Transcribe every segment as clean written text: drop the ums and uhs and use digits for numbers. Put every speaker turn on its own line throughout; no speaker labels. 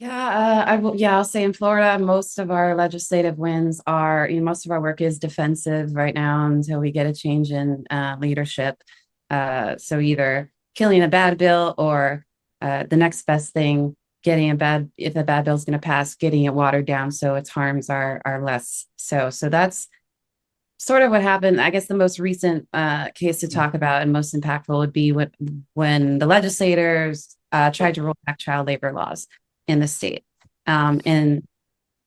I'll say in Florida, most of our legislative wins are, most of our work is defensive right now until we get a change in leadership. So either killing a bad bill or the next best thing, if a bad bill is going to pass, getting it watered down so its harms are less. So that's sort of what happened. I guess the most recent case to talk about and most impactful would be when the legislators tried to roll back child labor laws in the state. And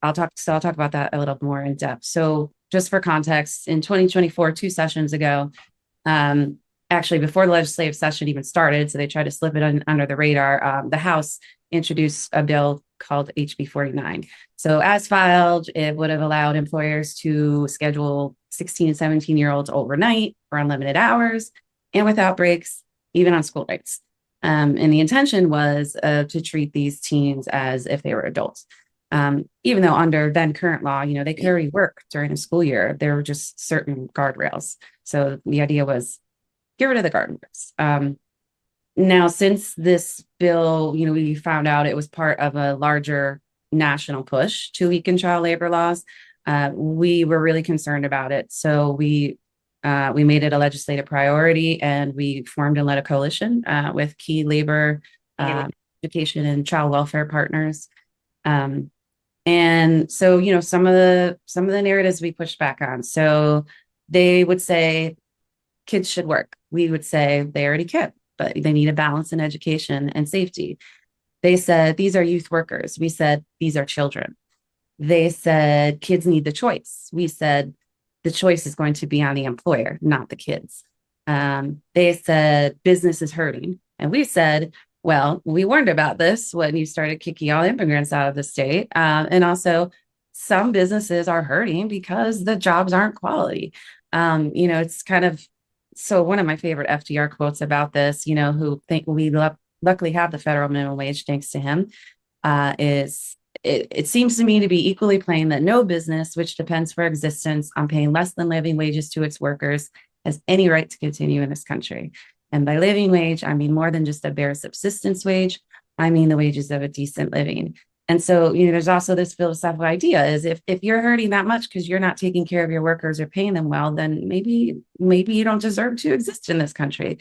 I'll talk about that a little more in depth. So just for context, in 2024, 2 sessions ago, um, actually before the legislative session even started, so they tried to slip it under the radar, the House introduced a bill called HB 49. So as filed, it would have allowed employers to schedule 16 and 17-year-olds overnight for unlimited hours and without breaks, even on school nights. And the intention was to treat these teens as if they were adults. Even though under then current law, they could already work during the school year, there were just certain guardrails. So the idea was get rid of the guardrails. Now, since this bill, we found out it was part of a larger national push to weaken child labor laws. We were really concerned about it. So we made it a legislative priority and we formed and led a coalition with key labor, education, and child welfare partners. And so, some of the narratives we pushed back on. So they would say kids should work. We would say they already can, but they need a balance in education and safety. They said these are youth workers. We said these are children. They said kids need the choice. We said the choice is going to be on the employer, not the kids. They said business is hurting. And we said, well, we warned about this when you started kicking all immigrants out of the state. And also, some businesses are hurting because the jobs aren't quality. It's kind of so one of my favorite FDR quotes about this, who think luckily have the federal minimum wage thanks to him, is it seems to me to be equally plain that no business which depends for existence on paying less than living wages to its workers has any right to continue in this country. And by living wage, I mean more than just a bare subsistence wage. I mean the wages of a decent living. And so, there's also this philosophical idea is if you're hurting that much because you're not taking care of your workers or paying them well, then maybe you don't deserve to exist in this country.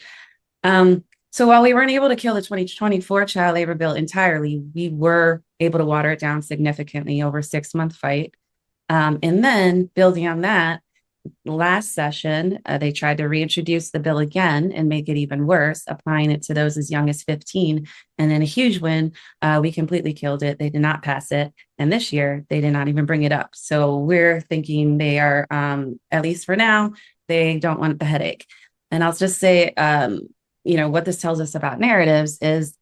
So while we weren't able to kill the 2024 child labor bill entirely, we were able to water it down significantly over a 6-month fight. And then building on that, last session, they tried to reintroduce the bill again and make it even worse, applying it to those as young as 15. And then a huge win, we completely killed it. They did not pass it. And this year, they did not even bring it up. So we're thinking they are, at least for now, they don't want the headache. And I'll just say, what this tells us about narratives is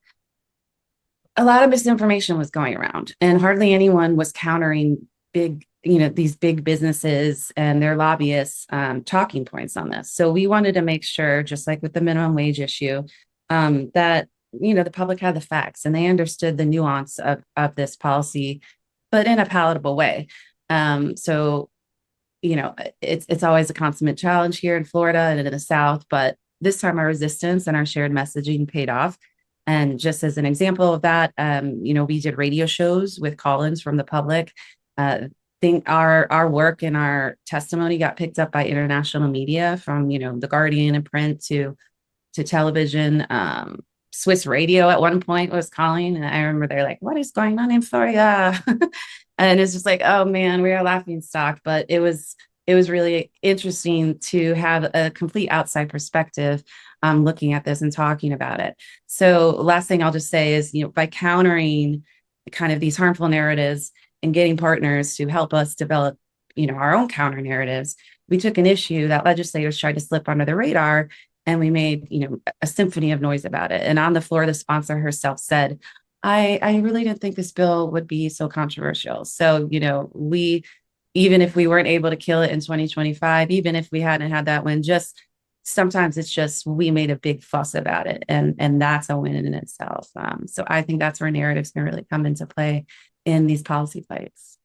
a lot of misinformation was going around and hardly anyone was countering these big businesses and their lobbyists talking points on this. So we wanted to make sure, just like with the minimum wage issue, that, the public had the facts and they understood the nuance of this policy, but in a palatable way. So, it's always a consummate challenge here in Florida and in the South, but this time our resistance and our shared messaging paid off. And just as an example of that, we did radio shows with call-ins from the public. Think our work and our testimony got picked up by international media from, The Guardian and print to television. Swiss radio at one point was calling, and I remember they're like, "What is going on in Florida?" And it's just like, oh man, we are a laughing stock. But it was really interesting to have a complete outside perspective looking at this and talking about it. So last thing I'll just say is, by countering kind of these harmful narratives and getting partners to help us develop, our own counter narratives, we took an issue that legislators tried to slip under the radar and we made, a symphony of noise about it. And on the floor, the sponsor herself said, I really didn't think this bill would be so controversial. So, even if we weren't able to kill it in 2025, even if we hadn't had that win, just sometimes it's just we made a big fuss about it. And that's a win in itself. So I think that's where narratives can really come into play in these policy fights.